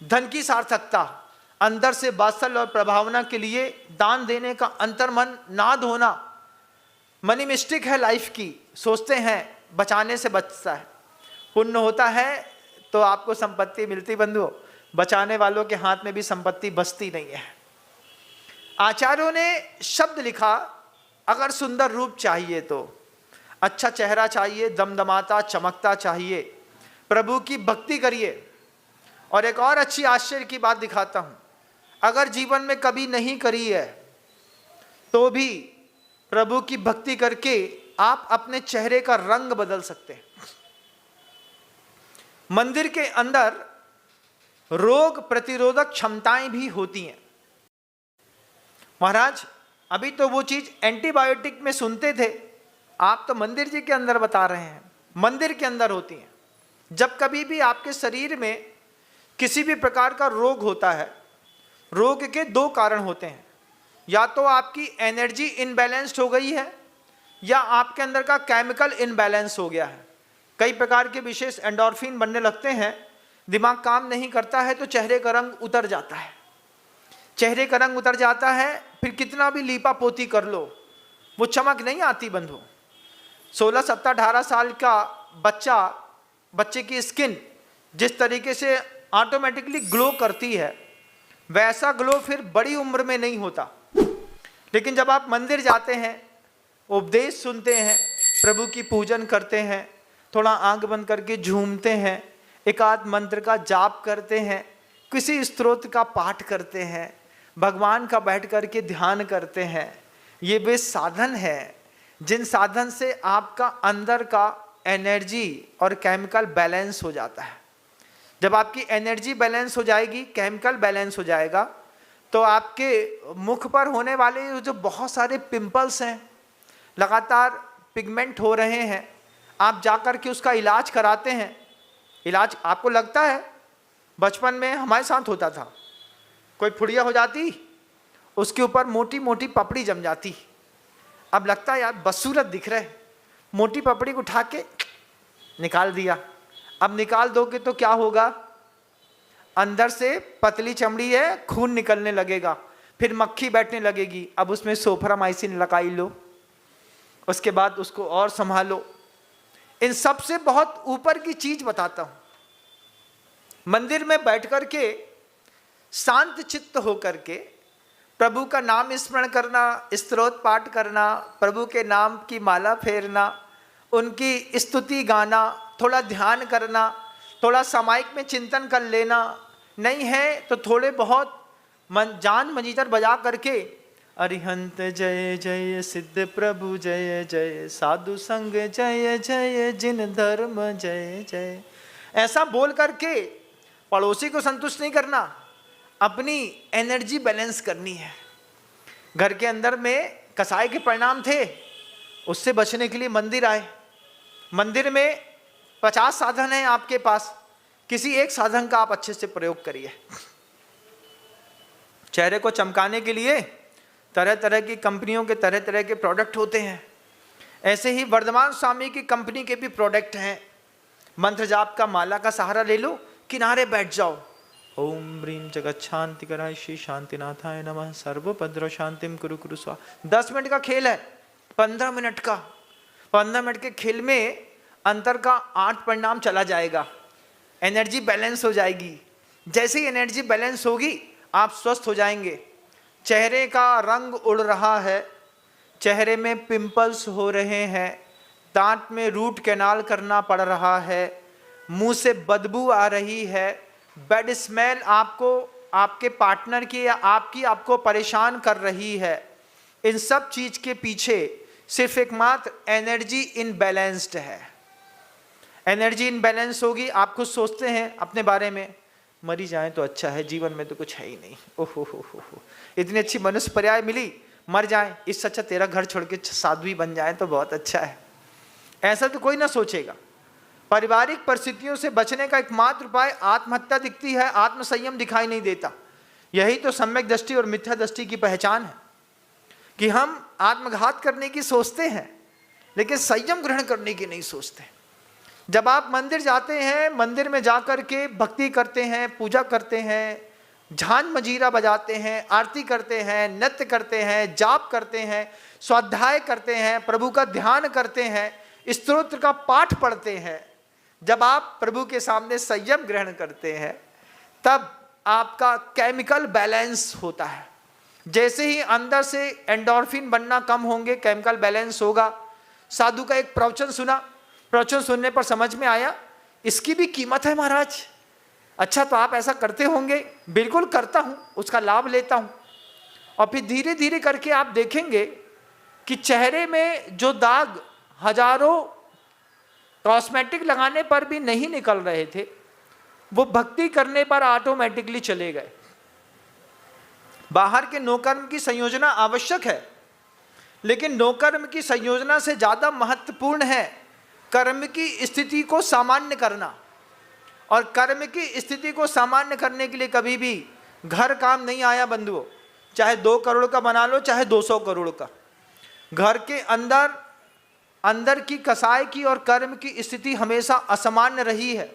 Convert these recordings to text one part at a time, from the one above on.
धन की सार्थकता, अंदर से वात्सल्य और प्रभावना के लिए दान देने का अंतर्मन नाद होना, मनी मिस्टिक है लाइफ की, सोचते हैं बचाने से बचता है, पुण्य होता है तो आपको संपत्ति मिलती बंधुओं, बचाने वालों के हाथ में भी संपत्ति बचती नहीं है। आचार्यों ने शब्द लिखा, अगर सुंदर रूप चाहिए तो अच्छा चेहरा चाहिए, दमदमाता चमकता चाहिए, प्रभु की भक्ति करिए। और एक और अच्छी आश्चर्य की बात दिखाता हूं, अगर जीवन में कभी नहीं करी है तो भी प्रभु की भक्ति करके आप अपने चेहरे का रंग बदल सकते हैं। मंदिर के अंदर रोग प्रतिरोधक क्षमताएं भी होती हैं। महाराज अभी तो वो चीज एंटीबायोटिक में सुनते थे, आप तो मंदिर जी के अंदर बता रहे हैं, मंदिर के अंदर होती हैं। जब कभी भी आपके शरीर में किसी भी प्रकार का रोग होता है, रोग के दो कारण होते हैं, या तो आपकी एनर्जी इनबैलेंस्ड हो गई है या आपके अंदर का केमिकल इनबैलेंस हो गया है। कई प्रकार के विशेष एंडोर्फिन बनने लगते हैं, दिमाग काम नहीं करता है तो चेहरे का रंग उतर जाता है। चेहरे का रंग उतर जाता है, फिर कितना भी लीपा पोती कर लो वो चमक नहीं आती बंधु। 16, 17, 18 साल का बच्चे की स्किन जिस तरीके से ऑटोमेटिकली ग्लो करती है, वैसा ग्लो फिर बड़ी उम्र में नहीं होता। लेकिन जब आप मंदिर जाते हैं, उपदेश सुनते हैं, प्रभु की पूजन करते हैं, थोड़ा आंख बंद करके झूमते हैं, एकाध मंत्र का जाप करते हैं, किसी स्तोत्र का पाठ करते हैं, भगवान का बैठ करके ध्यान करते हैं, ये वे साधन है जिन साधन से आपका अंदर का एनर्जी और केमिकल बैलेंस हो जाता है। जब आपकी एनर्जी बैलेंस हो जाएगी, केमिकल बैलेंस हो जाएगा, तो आपके मुख पर होने वाले जो बहुत सारे पिंपल्स हैं, लगातार पिगमेंट हो रहे हैं, आप जाकर के उसका इलाज कराते हैं। इलाज आपको लगता है, बचपन में हमारे साथ होता था, कोई फुड़िया हो जाती, उसके ऊपर मोटी मोटी पपड़ी जम जाती। अब लगता है यार बदसूरत दिख रहे, मोटी पपड़ी को उठा के निकाल दिया। अब निकाल दोगे तो क्या होगा, अंदर से पतली चमड़ी है, खून निकलने लगेगा, फिर मक्खी बैठने लगेगी। अब उसमें सोफ्रामाइसिन लगाई लो, उसके बाद उसको और संभालो। इन सब से बहुत ऊपर की चीज बताता हूं, मंदिर में बैठ करके शांत चित्त होकर के प्रभु का नाम स्मरण करना, स्तोत्र पाठ करना, प्रभु के नाम की माला फेरना, उनकी स्तुति गाना, थोड़ा ध्यान करना, थोड़ा सामायिक में चिंतन कर लेना, नहीं है तो थोड़े बहुत जान मजीतर बजा करके अरिहंत जय जय, सिद्ध प्रभु जय जय, साधु संग जय जय, जिन धर्म जय जय, ऐसा बोल करके पड़ोसी को संतुष्ट नहीं करना, अपनी एनर्जी बैलेंस करनी है। घर के अंदर में कसाई के परिणाम थे, उससे बचने के लिए मंदिर आए। मंदिर में 50 साधन हैं आपके पास, किसी एक साधन का आप अच्छे से प्रयोग करिए। चेहरे को चमकाने के लिए तरह तरह की कंपनियों के तरह तरह के प्रोडक्ट होते हैं, ऐसे ही वर्धमान स्वामी की कंपनी के भी प्रोडक्ट हैं। मंत्र जाप का माला का सहारा ले लो, किनारे बैठ जाओ, ओम ह्रीं जगत शांति कराय श्री शांतिनाथाय नमः, सर्वोपद्रव शांतिम कुरु कुरु स्वाहा। 10 मिनट का खेल है, 15 मिनट का, 15 मिनट के खेल में अंतर का 8 परिणाम चला जाएगा, एनर्जी बैलेंस हो जाएगी। जैसे ही एनर्जी बैलेंस होगी आप स्वस्थ हो जाएंगे। चेहरे का रंग उड़ रहा है, चेहरे में पिंपल्स हो रहे हैं, दांत में रूट कैनाल करना पड़ रहा है, मुंह से बदबू आ रही है, बैड स्मेल आपको आपके पार्टनर की या आपको परेशान कर रही है, इन सब चीज के पीछे सिर्फ एकमात्र एनर्जी इनबैलेंस्ड है। एनर्जी इनबैलेंस होगी, आप खुद सोचते हैं अपने बारे में, मरी जाए तो अच्छा है, जीवन में तो कुछ है ही नहीं, ओहो हो, इतनी अच्छी मनुष्य पर्याय मिली, मर जाए, इससे अच्छा तेरा घर छोड़ के साध्वी बन जाए तो बहुत अच्छा है। ऐसा तो कोई ना सोचेगा। पारिवारिक परिस्थितियों से बचने का एकमात्र उपाय आत्महत्या दिखती है, आत्मसंयम दिखाई नहीं देता। यही तो सम्यक दृष्टि और मिथ्या दृष्टि की पहचान है कि हम आत्मघात करने की सोचते हैं लेकिन संयम ग्रहण करने की नहीं सोचते। जब आप मंदिर जाते हैं, मंदिर में जाकर के भक्ति करते हैं, पूजा करते हैं, झांझ मजीरा बजाते हैं, आरती करते हैं, नृत्य करते हैं, जाप करते हैं, स्वाध्याय करते हैं, प्रभु का ध्यान करते हैं, स्तोत्र का पाठ पढ़ते हैं, जब आप प्रभु के सामने संयम ग्रहण करते हैं, तब आपका केमिकल बैलेंस होता है। जैसे ही अंदर से एंडोर्फिन बनना कम होंगे, केमिकल बैलेंस होगा। साधु का एक प्रवचन सुना, प्रवचन सुनने पर समझ में आया इसकी भी कीमत है महाराज। अच्छा, तो आप ऐसा करते होंगे? बिल्कुल करता हूँ, उसका लाभ लेता हूँ। और फिर धीरे धीरे करके आप देखेंगे कि चेहरे में जो दाग हजारों कॉस्मेटिक लगाने पर भी नहीं निकल रहे थे, वो भक्ति करने पर ऑटोमेटिकली चले गए। बाहर के नौकर्म की संयोजना आवश्यक है, लेकिन नौकर्म की संयोजना से ज्यादा महत्वपूर्ण है कर्म की स्थिति को सामान्य करना। और कर्म की स्थिति को सामान्य करने के लिए कभी भी घर काम नहीं आया बंधुओं। चाहे 2 करोड़ का बना लो, चाहे 200 करोड़ का, घर के अंदर की कसाई की और कर्म की स्थिति हमेशा असामान्य रही है।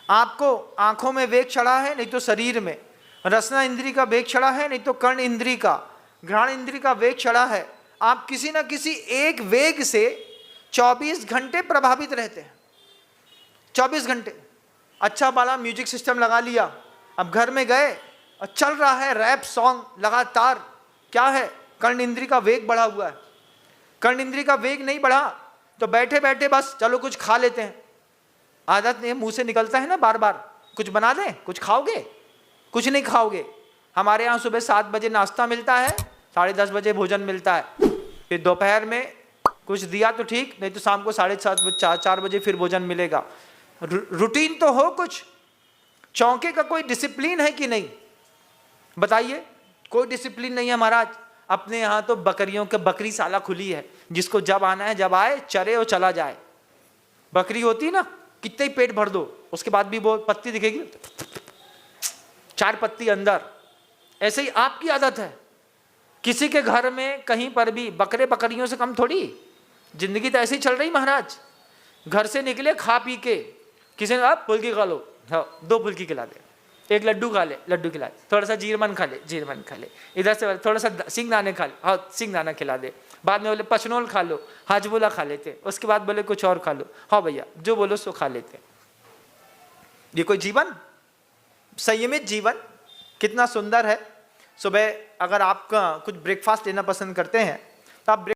आपको आंखों में वेग चढ़ा है, नहीं तो शरीर में, रसना इंद्री का वेग चढ़ा है, नहीं तो कर्ण इंद्री का, घ्राण इंद्री का वेग चढ़ा है। आप किसी न किसी एक वेग से 24 घंटे प्रभावित रहते हैं। 24 घंटे। अच्छा वाला म्यूजिक सिस्टम लगा लिया, अब घर में गए और चल रहा है रैप सॉन्ग लगातार, क्या है? कर्ण इंद्री का वेग बढ़ा हुआ है। कर्ण इंद्री का वेग नहीं बढ़ा तो बैठे बैठे बस चलो कुछ खा लेते हैं। आदत नहीं, मुंह से निकलता है ना बार बार, कुछ बना दें, कुछ खाओगे? कुछ नहीं खाओगे। हमारे यहाँ सुबह 7 बजे नाश्ता मिलता है, 10:30 बजे भोजन मिलता है, फिर दोपहर में कुछ दिया तो ठीक, नहीं तो शाम को 7:30 4 बजे फिर भोजन मिलेगा। रूटीन तो हो कुछ। चौके का कोई डिसिप्लिन है कि नहीं? बताइए, कोई डिसिप्लिन नहीं है महाराज। अपने यहाँ तो बकरियों के बकरी साला खुली है, जिसको जब आना है जब आए, चरे और चला जाए। बकरी होती ना, कितने ही पेट भर दो, उसके बाद भी वो पत्ती दिखेगी, 4 पत्ती अंदर। ऐसे ही आपकी आदत है। किसी के घर में कहीं पर भी बकरे बकरियों से कम थोड़ी। जिंदगी तो ऐसे ही चल रही महाराज। घर से निकले खा पी के, किसी ने आप फुल्की खा लो, हाँ 2 फुल्की खिला दे, 1 लड्डू खा ले, लड्डू खिला दे, थोड़ा सा जीरमन खा ले, जीरमन खा ले, इधर से थोड़ा सा सिंगदाने खा ले, हाँ सिंगदाना खिला दे। बाद में बोले पचनोल खा लो, हाजबुला खा लेते, उसके बाद बोले कुछ और खा लो, हाँ भैया जो बोलो सो खा लेते। ये कोई जीवन? संयमित जीवन कितना सुंदर है। सुबह अगर आप कुछ ब्रेकफास्ट लेना पसंद करते हैं तो आप